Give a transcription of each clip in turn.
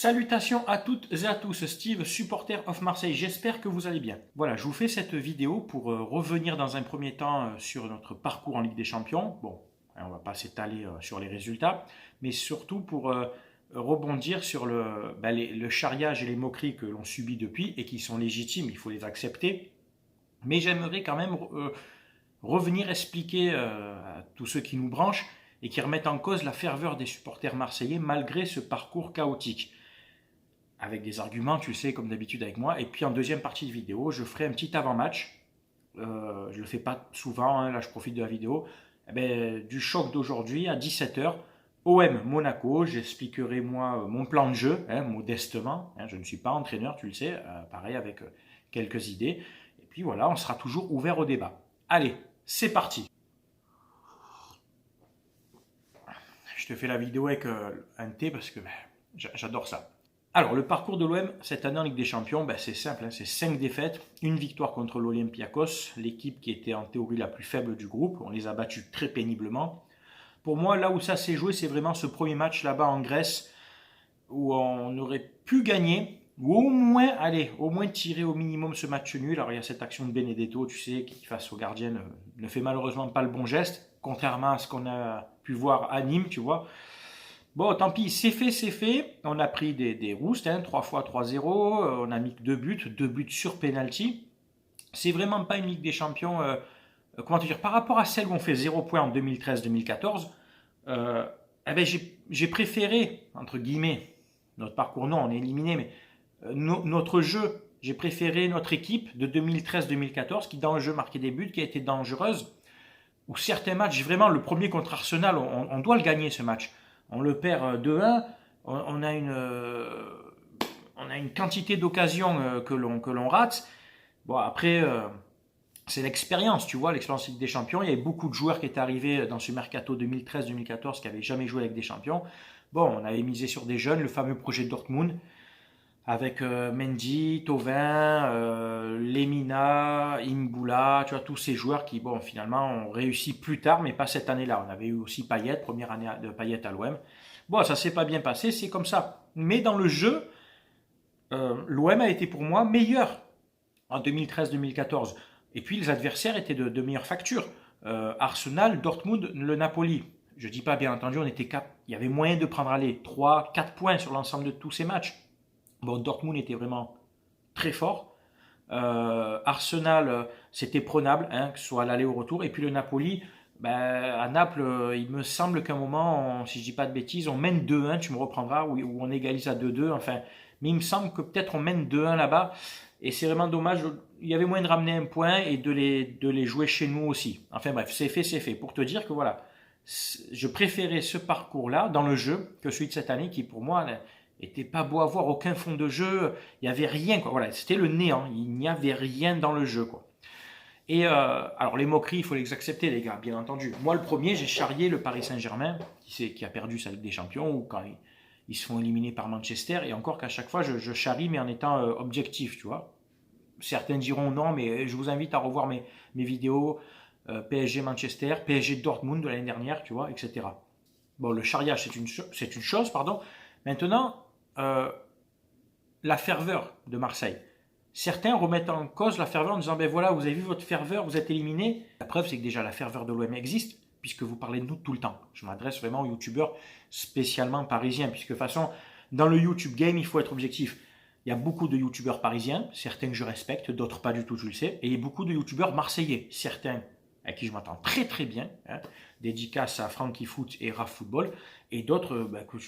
Salutations à toutes et à tous, Steve, supporter of Marseille, j'espère que vous allez bien. Voilà, je vous fais cette vidéo pour revenir dans un premier temps sur notre parcours en Ligue des Champions. Bon, on ne va pas s'étaler sur les résultats, mais surtout pour rebondir sur le charriage et les moqueries que l'on subit depuis et qui sont légitimes, il faut les accepter. Mais j'aimerais quand même revenir expliquer à tous ceux qui nous branchent et qui remettent en cause la ferveur des supporters marseillais malgré ce parcours chaotique. Avec des arguments, tu le sais, comme d'habitude avec moi. Et puis en deuxième partie de vidéo, je ferai un petit avant-match. Je ne le fais pas souvent, hein, là je profite de la vidéo. Du choc d'aujourd'hui à 17h, OM Monaco. J'expliquerai moi mon plan de jeu, hein, modestement. Hein, je ne suis pas entraîneur, tu le sais, pareil avec quelques idées. Et puis voilà, on sera toujours ouvert au débat. Allez, c'est parti. Je te fais la vidéo avec un thé parce que j'adore ça. Alors, le parcours de l'OM cette année en Ligue des Champions, c'est simple, hein, c'est 5 défaites, une victoire contre l'Olympiakos, l'équipe qui était en théorie la plus faible du groupe. On les a battus très péniblement. Pour moi, là où ça s'est joué, c'est vraiment ce premier match là-bas en Grèce, où on aurait pu gagner, ou au moins tirer au minimum ce match nul. Alors, il y a cette action de Benedetto, tu sais, qui face au gardien ne fait malheureusement pas le bon geste, contrairement à ce qu'on a pu voir à Nîmes, tu vois. Bon, tant pis, c'est fait, c'est fait. On a pris des roustes, hein, 3 fois 3-0. On a mis que 2 buts sur penalty. C'est vraiment pas une Ligue des Champions, comment te dire, par rapport à celle où on fait 0 points en 2013-2014, j'ai préféré, entre guillemets, notre parcours, non, on est éliminé, mais notre jeu, j'ai préféré notre équipe de 2013-2014 qui, dans le jeu, marquait des buts, qui a été dangereuse. Ou certains matchs, vraiment, le premier contre Arsenal, on doit le gagner ce match. On le perd 2-1, on a une quantité d'occasions que l'on rate. Bon, après, c'est l'expérience, tu vois, l'expérience Ligue des Champions. Il y avait beaucoup de joueurs qui étaient arrivés dans ce mercato 2013-2014 qui n'avaient jamais joué avec des champions. Bon, on avait misé sur des jeunes, le fameux projet Dortmund, avec Mendy, Thauvin, Lemina, Imbula, tu vois, tous ces joueurs qui, bon, finalement, ont réussi plus tard, mais pas cette année-là. On avait eu aussi Payet, première année de Payet à l'OM. Bon, ça s'est pas bien passé, c'est comme ça. Mais dans le jeu, l'OM a été pour moi meilleur en 2013-2014. Et puis les adversaires étaient de meilleure facture. Arsenal, Dortmund, le Napoli. Je dis pas, bien entendu, il y avait moyen de prendre 3, 4 points sur l'ensemble de tous ces matchs. Bon, Dortmund était vraiment très fort. Arsenal, c'était prenable, hein, que ce soit à l'aller ou au retour. Et puis le Napoli, à Naples, il me semble qu'à un moment, si je dis pas de bêtises, on mène 2-1, tu me reprendras, ou on égalise à 2-2. Enfin, mais il me semble que peut-être on mène 2-1 là-bas. Et c'est vraiment dommage. Il y avait moyen de ramener un point et de les jouer chez nous aussi. Enfin bref, c'est fait, c'est fait. Pour te dire que voilà, je préférais ce parcours-là dans le jeu que celui de cette année qui, pour moi, était pas beau à voir, aucun fond de jeu, il n'y avait rien, quoi. Voilà, c'était le néant, il n'y avait rien dans le jeu, quoi. Et alors les moqueries, il faut les accepter, les gars, bien entendu. Moi, le premier, j'ai charrié le Paris Saint-Germain, qui a perdu sa Ligue des Champions, ou quand ils se font éliminer par Manchester, et encore qu'à chaque fois, je charrie, mais en étant objectif, tu vois. Certains diront non, mais je vous invite à revoir mes vidéos PSG Manchester, PSG Dortmund de l'année dernière, tu vois, etc. Bon, le charriage, c'est une chose, pardon. Maintenant, la ferveur de Marseille. Certains remettent en cause la ferveur en disant voilà, vous avez vu votre ferveur, vous êtes éliminé. La preuve, c'est que déjà la ferveur de l'OM existe, puisque vous parlez de nous tout le temps. Je m'adresse vraiment aux youtubeurs spécialement parisiens, puisque de toute façon, dans le YouTube game, il faut être objectif. Il y a beaucoup de youtubeurs parisiens, certains que je respecte, d'autres pas du tout, je le sais, et il y a beaucoup de youtubeurs marseillais, certains avec qui je m'entends très très bien, hein, dédicace à Frankie Foot et Raf Football, et d'autres que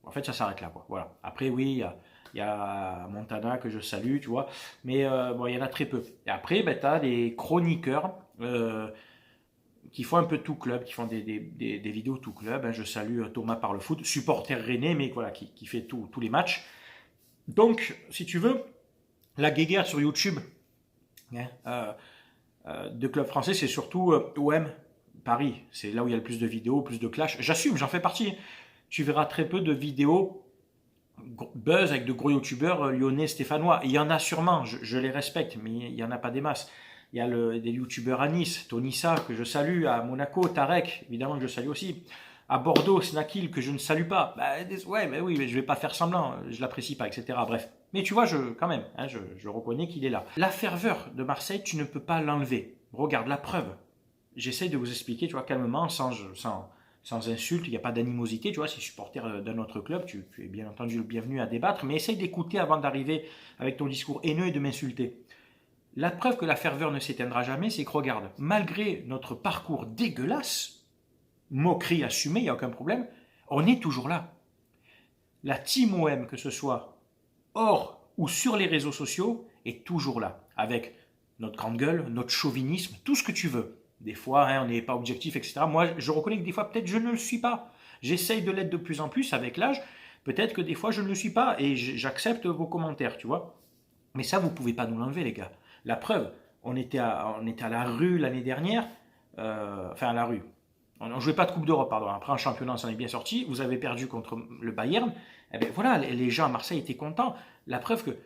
en fait, ça s'arrête là, quoi. Voilà. Après, oui, il y a Montana que je salue, tu vois. Mais il y en a très peu. Et après, tu as des chroniqueurs qui font un peu tout club, qui font des vidéos tout club. Hein. Je salue Thomas par le foot, supporter rennais, mais voilà, qui fait tous les matchs. Donc, si tu veux, la guéguerre sur YouTube de clubs français, c'est surtout OM, Paris. C'est là où il y a le plus de vidéos, plus de clash. J'assume, j'en fais partie. Tu verras très peu de vidéos buzz avec de gros youtubeurs lyonnais, stéphanois. Il y en a sûrement, je les respecte, mais il n'y en a pas des masses. Il y a des youtubeurs à Nice, Tonissa, que je salue, à Monaco, Tarek, évidemment que je salue aussi. À Bordeaux, Snakil, que je ne salue pas. Ouais, mais oui, mais je vais pas faire semblant, je l'apprécie pas, etc. Bref. Mais tu vois, quand même, hein, je reconnais qu'il est là. La ferveur de Marseille, tu ne peux pas l'enlever. Regarde la preuve. J'essaie de vous expliquer, tu vois, calmement, sans insulte, il n'y a pas d'animosité, tu vois, si supporter d'un autre club, tu es bien entendu le bienvenu à débattre, mais essaye d'écouter avant d'arriver avec ton discours haineux et de m'insulter. La preuve que la ferveur ne s'éteindra jamais, c'est que regarde, malgré notre parcours dégueulasse, moquerie assumée, il n'y a aucun problème, on est toujours là. La team OM, que ce soit hors ou sur les réseaux sociaux, est toujours là, avec notre grande gueule, notre chauvinisme, tout ce que tu veux. Des fois, hein, on n'est pas objectif, etc. Moi, je reconnais que des fois, peut-être, je ne le suis pas. J'essaye de l'être de plus en plus avec l'âge. Peut-être que des fois, je ne le suis pas et j'accepte vos commentaires, tu vois. Mais ça, vous ne pouvez pas nous l'enlever, les gars. La preuve, on était à la rue l'année dernière, enfin à la rue. On ne jouait pas de Coupe d'Europe, pardon. Après, en championnat, on s'en est bien sorti. Vous avez perdu contre le Bayern. Eh bien, voilà, les gens à Marseille étaient contents. La preuve que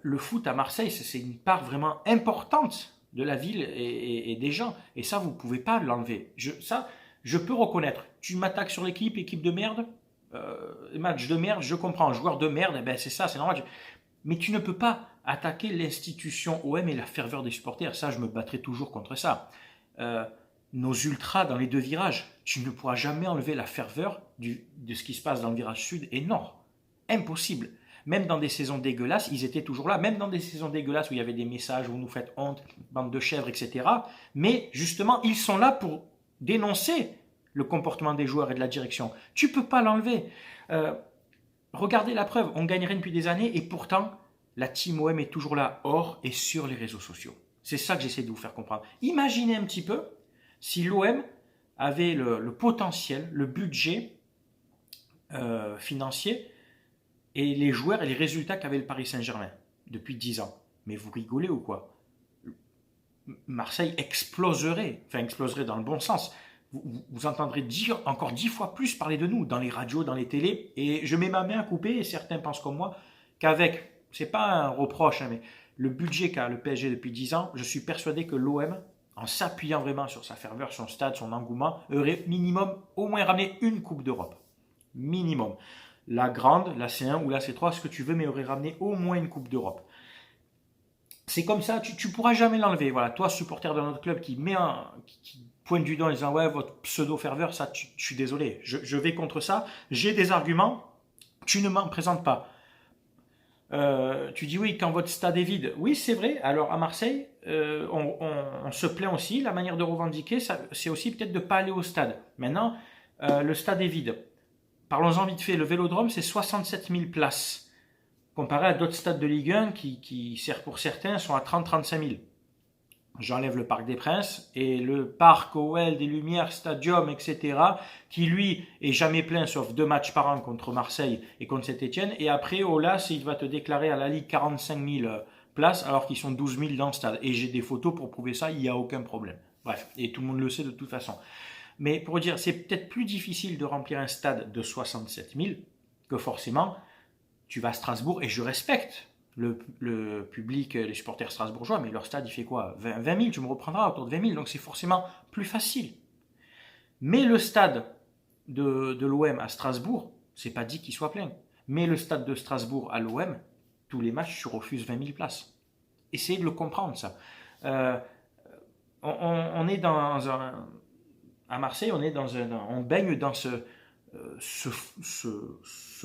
le foot à Marseille, c'est une part vraiment importante de la ville et des gens. Et ça, vous ne pouvez pas l'enlever. Je peux reconnaître. Tu m'attaques sur l'équipe, équipe de merde, match de merde, je comprends. Joueur de merde, eh ben, c'est ça, c'est normal. Mais tu ne peux pas attaquer l'institution OM et la ferveur des supporters. Ça, je me battrai toujours contre ça. Nos ultras dans les deux virages, tu ne pourras jamais enlever la ferveur de ce qui se passe dans le virage sud et nord. Impossible. Même dans des saisons dégueulasses, ils étaient toujours là. Même dans des saisons dégueulasses où il y avait des messages, où vous nous faites honte, bande de chèvres, etc. Mais justement, ils sont là pour dénoncer le comportement des joueurs et de la direction. Tu ne peux pas l'enlever. Regardez la preuve, on gagnerait depuis des années et pourtant, la team OM est toujours là, hors et sur les réseaux sociaux. C'est ça que j'essaie de vous faire comprendre. Imaginez un petit peu si l'OM avait le potentiel, le budget financier et les joueurs et les résultats qu'avait le Paris Saint-Germain depuis 10 ans. Mais vous rigolez ou quoi? Marseille exploserait dans le bon sens. Vous entendrez encore 10 fois plus parler de nous dans les radios, dans les télés. Et je mets ma main à couper, et certains pensent comme moi, qu'avec, c'est pas un reproche, hein, mais le budget qu'a le PSG depuis 10 ans, je suis persuadé que l'OM, en s'appuyant vraiment sur sa ferveur, son stade, son engouement, aurait minimum au moins ramené une Coupe d'Europe. Minimum. La grande, la C1 ou la C3, ce que tu veux, mais aurait ramené au moins une Coupe d'Europe. C'est comme ça, tu ne pourras jamais l'enlever. Voilà, toi, supporter de notre club qui pointe du doigt en disant ouais, votre pseudo-ferveur, ça, je suis désolé, je vais contre ça. J'ai des arguments, tu ne m'en présentes pas. Tu dis oui, quand votre stade est vide. Oui, c'est vrai. Alors à Marseille, on se plaint aussi. La manière de revendiquer, c'est aussi peut-être de ne pas aller au stade. Maintenant, le stade est vide. Parlons-en vite fait. Le Vélodrome, c'est 67 000 places. Comparé à d'autres stades de Ligue 1 qui, pour certains, sont à 30-35 000. J'enlève le Parc des Princes et le Parc OL des Lumières, Stadium, etc., qui lui est jamais plein sauf 2 matchs par an contre Marseille et contre Saint-Etienne. Et après, Olas, il va te déclarer à la Ligue 45 000 places alors qu'ils sont 12 000 dans le stade. Et j'ai des photos pour prouver ça, il n'y a aucun problème. Bref, et tout le monde le sait de toute façon. Mais pour dire, c'est peut-être plus difficile de remplir un stade de 67 000 que forcément tu vas à Strasbourg, et je respecte le public, les supporters strasbourgeois, mais leur stade, il fait quoi? 20 000, tu me reprendras autour de 20 000, donc c'est forcément plus facile. Mais le stade de l'OM à Strasbourg, c'est pas dit qu'il soit plein. Mais le stade de Strasbourg à l'OM, tous les matchs, tu refuses 20 000 places. Essayez de le comprendre, ça. On est à Marseille, on baigne dans ce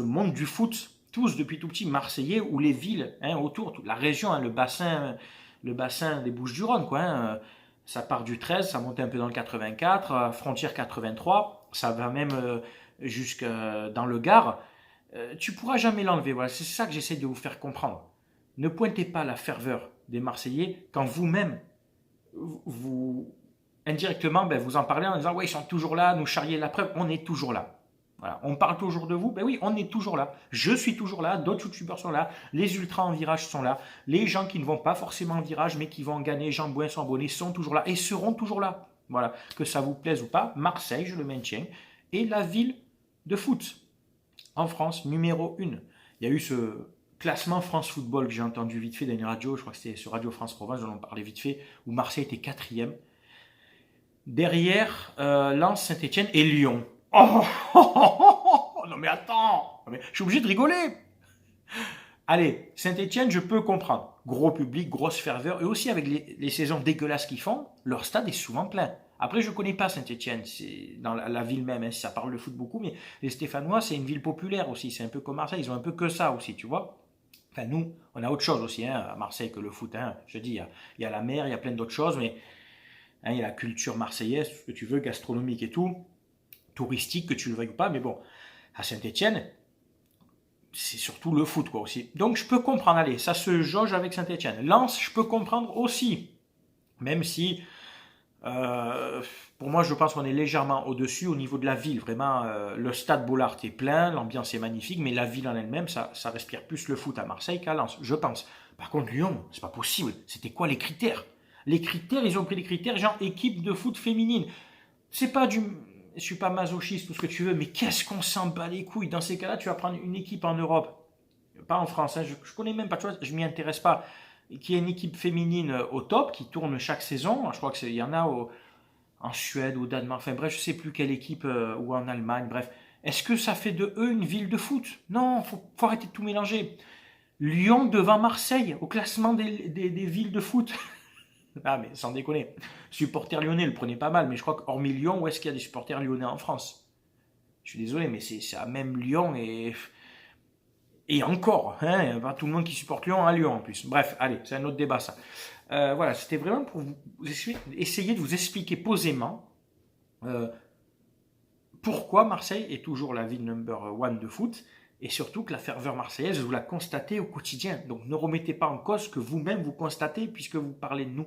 monde du foot, tous depuis tout petit, Marseillais, ou les villes autour, toute la région, le bassin des Bouches-du-Rhône, quoi. Ça part du 13, ça monte un peu dans le 84, frontière 83, ça va même jusque dans le Gard. Tu pourras jamais l'enlever. Voilà, c'est ça que j'essaie de vous faire comprendre. Ne pointez pas la ferveur des Marseillais quand vous-même, indirectement, vous en parlez en disant ouais, ils sont toujours là, nous charrier la preuve, on est toujours là. Voilà. On parle toujours de vous, ben oui, on est toujours là. Je suis toujours là, d'autres youtubeurs sont là, les ultras en virage sont là, les gens qui ne vont pas forcément en virage, mais qui vont gagner, Jean Bouin, sont abonnés, sont toujours là et seront toujours là. Voilà, que ça vous plaise ou pas, Marseille, je le maintiens, est la ville de foot en France, numéro 1. Il y a eu ce classement France Football que j'ai entendu vite fait dans une radio, je crois que c'était sur Radio France Provence, j'en parlais vite fait, où Marseille était 4e. Derrière, Lens, Saint-Etienne et Lyon. Oh, non mais attends, non, mais je suis obligé de rigoler. Allez, Saint-Etienne, je peux comprendre. Gros public, grosse ferveur, et aussi avec les saisons dégueulasses qu'ils font, leur stade est souvent plein. Après, je ne connais pas Saint-Etienne, c'est dans la ville même, hein, si ça parle de foot beaucoup, mais les Stéphanois, c'est une ville populaire aussi, c'est un peu comme Marseille, ils ont un peu que ça aussi, tu vois. Enfin, nous, on a autre chose aussi hein, à Marseille que le foot. Hein. Je dis, il y a la mer, il y a plein d'autres choses, mais hein, il y a la culture marseillaise, tout ce que tu veux, gastronomique et tout, touristique, que tu le veuilles ou pas, mais bon, à Saint-Etienne, c'est surtout le foot quoi aussi. Donc je peux comprendre, allez, ça se jauge avec Saint-Etienne. Lens, je peux comprendre aussi, même si euh, pour moi je pense qu'on est légèrement au-dessus au niveau de la ville. Vraiment, le stade Bollard est plein, l'ambiance est magnifique, mais la ville en elle-même, ça respire plus le foot à Marseille qu'à Lens, je pense. Par contre, Lyon, c'est pas possible. C'était quoi les critères? Les critères, ils ont pris des critères genre équipe de foot féminine. C'est pas du. Je suis pas masochiste, tout ce que tu veux, mais qu'est-ce qu'on s'en bat les couilles? Dans ces cas-là, tu vas prendre une équipe en Europe, pas en France, hein, je connais même pas, tu vois, je m'y intéresse pas, qui est une équipe féminine au top, qui tourne chaque saison. Je crois qu'il y en a en Suède, au Danemark, enfin bref, je sais plus quelle équipe, ou en Allemagne, bref. Est-ce que ça fait de eux une ville de foot? Non, faut arrêter de tout mélanger. Lyon devant Marseille, au classement des villes de foot. Ah, mais sans déconner. Supporters lyonnais le prenaient pas mal, mais je crois qu'hormis Lyon, où est-ce qu'il y a des supporters lyonnais en France? Je suis désolé, mais c'est à même Lyon et encore, hein, pas tout le monde qui supporte Lyon à Lyon en plus. Bref, allez, c'est un autre débat ça. Voilà, c'était vraiment pour essayer de vous expliquer posément euh, pourquoi Marseille est toujours la ville number one de foot et surtout que la ferveur marseillaise, vous la constatez au quotidien. Donc ne remettez pas en cause ce que vous-même vous constatez puisque vous parlez de nous.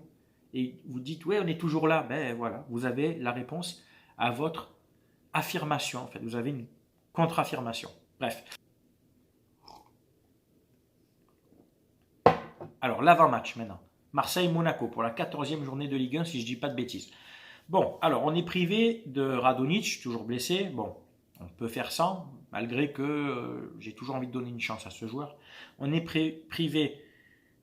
Et vous dites, ouais, on est toujours là. Ben voilà, vous avez la réponse à votre affirmation. En fait, vous avez une contre-affirmation. Bref. Alors, l'avant-match maintenant. Marseille-Monaco pour la 14e journée de Ligue 1, si je ne dis pas de bêtises. Bon, alors on est privé de Radonic, toujours blessé. Bon, on peut faire sans, malgré que j'ai toujours envie de donner une chance à ce joueur. On est privé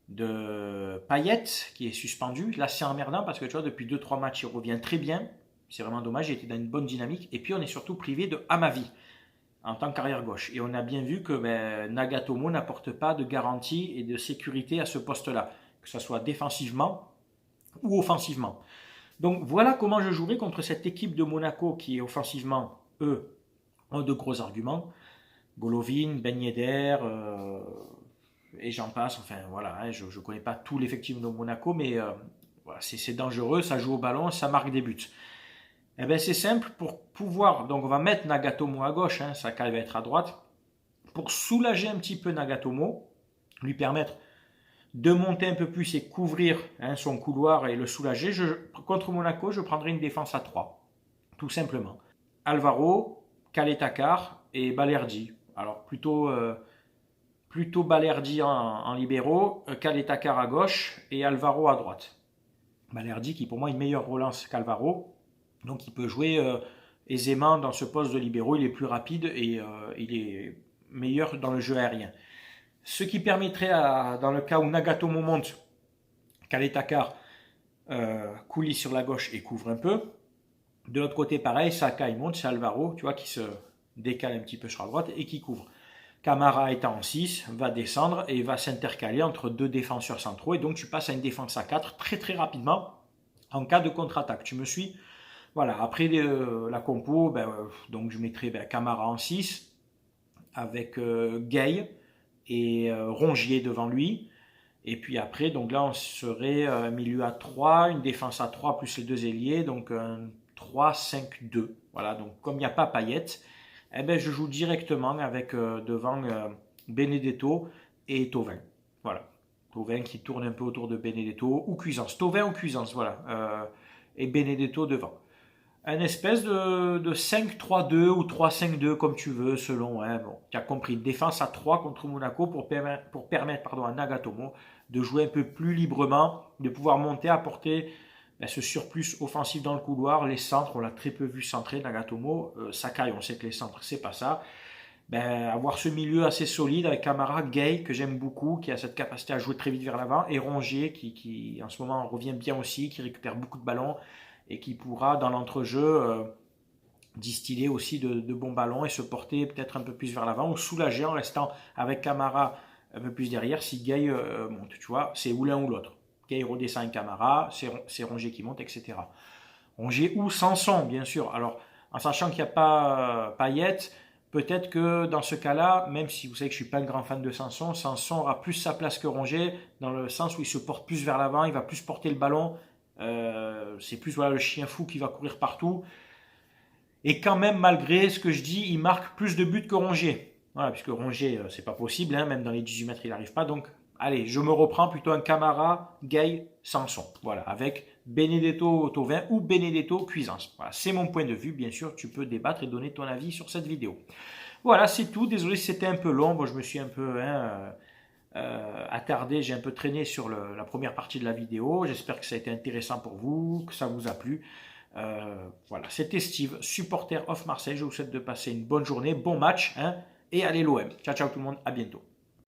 de Payet, qui est suspendu. Là, c'est emmerdant parce que tu vois, depuis 2-3 matchs, il revient très bien. C'est vraiment dommage, il était dans une bonne dynamique. Et puis, on est surtout privé de Amavi en tant qu'arrière gauche. Et on a bien vu que Nagatomo n'apporte pas de garantie et de sécurité à ce poste-là, que ce soit défensivement ou offensivement. Donc voilà comment je jouerai contre cette équipe de Monaco qui, offensivement, eux, ont de gros arguments. Golovin, Ben Yedder, et j'en passe. Enfin voilà, hein, je ne connais pas tout l'effectif de Monaco, mais voilà, c'est dangereux, ça joue au ballon, ça marque des buts. Eh bien c'est simple, pour pouvoir, donc on va mettre Nagatomo à gauche, hein, Sakai va être à droite, pour soulager un petit peu Nagatomo, lui permettre de monter un peu plus et couvrir hein, son couloir et le soulager. Contre Monaco, je prendrai une défense à 3, tout simplement. Alvaro, Kaletakar et Balerdi. Alors plutôt Balerdi en libéraux, Kaletakar à gauche et Alvaro à droite. Balerdi qui pour moi a une meilleure relance qu'Alvaro, donc il peut jouer aisément dans ce poste de libéraux, il est plus rapide et il est meilleur dans le jeu aérien. Ce qui permettrait, dans le cas où Nagatomo monte, Kaletakar coulis sur la gauche et couvre un peu. De l'autre côté, pareil, Sakai monte, c'est Alvaro, tu vois, qui se décale un petit peu sur la droite et qui couvre. Camara étant en 6, va descendre et va s'intercaler entre deux défenseurs centraux. Et donc tu passes à une défense à 4 très très rapidement en cas de contre-attaque. Tu me suis? Voilà, après la compo, donc je mettrai Camara en 6 avec Gay et Rongier devant lui. Et puis après, donc là, on serait un milieu à 3, une défense à 3 plus les deux ailiers, donc un 3-5-2. Voilà, donc comme il n'y a pas Payet, eh ben, je joue directement avec devant Benedetto et Thauvin. Voilà, Thauvin qui tourne un peu autour de Benedetto, ou Cuisance. Thauvin ou Cuisance, voilà. Et Benedetto devant. Un espèce de 5-3-2 ou 3-5-2 comme tu veux, selon. Hein, bon, tu as compris, défense à 3 contre Monaco pour permettre à Nagatomo de jouer un peu plus librement, de pouvoir monter, apporter ce surplus offensif dans le couloir. Les centres, on l'a très peu vu centrer, Nagatomo. Sakai, on sait que les centres, c'est pas ça. Avoir ce milieu assez solide avec Camara, Gay, que j'aime beaucoup, qui a cette capacité à jouer très vite vers l'avant, et Rongier, qui en ce moment revient bien aussi, qui récupère beaucoup de ballons, et qui pourra, dans l'entrejeu, distiller aussi de bons ballons et se porter peut-être un peu plus vers l'avant ou soulager en restant avec Camara un peu plus derrière si Gay monte. Tu vois, c'est ou l'un ou l'autre. Gay redescend avec Camara, c'est Rongier qui monte, etc. Rongier ou Sanson, bien sûr. Alors, en sachant qu'il n'y a pas Payet, peut-être que dans ce cas-là, même si vous savez que je ne suis pas un grand fan de Sanson, Sanson aura plus sa place que Rongier, dans le sens où il se porte plus vers l'avant, il va plus porter le ballon. C'est plus voilà, le chien fou qui va courir partout. Et quand même, malgré ce que je dis, il marque plus de buts que Rongier. Voilà, puisque Rongier, c'est pas possible, hein, même dans les 18 mètres, il n'arrive pas. Donc, allez, je me reprends plutôt un Camara, Gay, Sanson. Voilà, avec Benedetto Thauvin ou Benedetto Cuisance. Voilà, c'est mon point de vue. Bien sûr, tu peux débattre et donner ton avis sur cette vidéo. Voilà, c'est tout. Désolé si c'était un peu long. Bon, je me suis un peu attardé, j'ai un peu traîné sur la première partie de la vidéo. J'espère que ça a été intéressant pour vous, que ça vous a plu. Voilà, c'était Steve, supporter of Marseille. Je vous souhaite de passer une bonne journée, bon match, hein, et allez l'OM. Ciao, ciao tout le monde, à bientôt.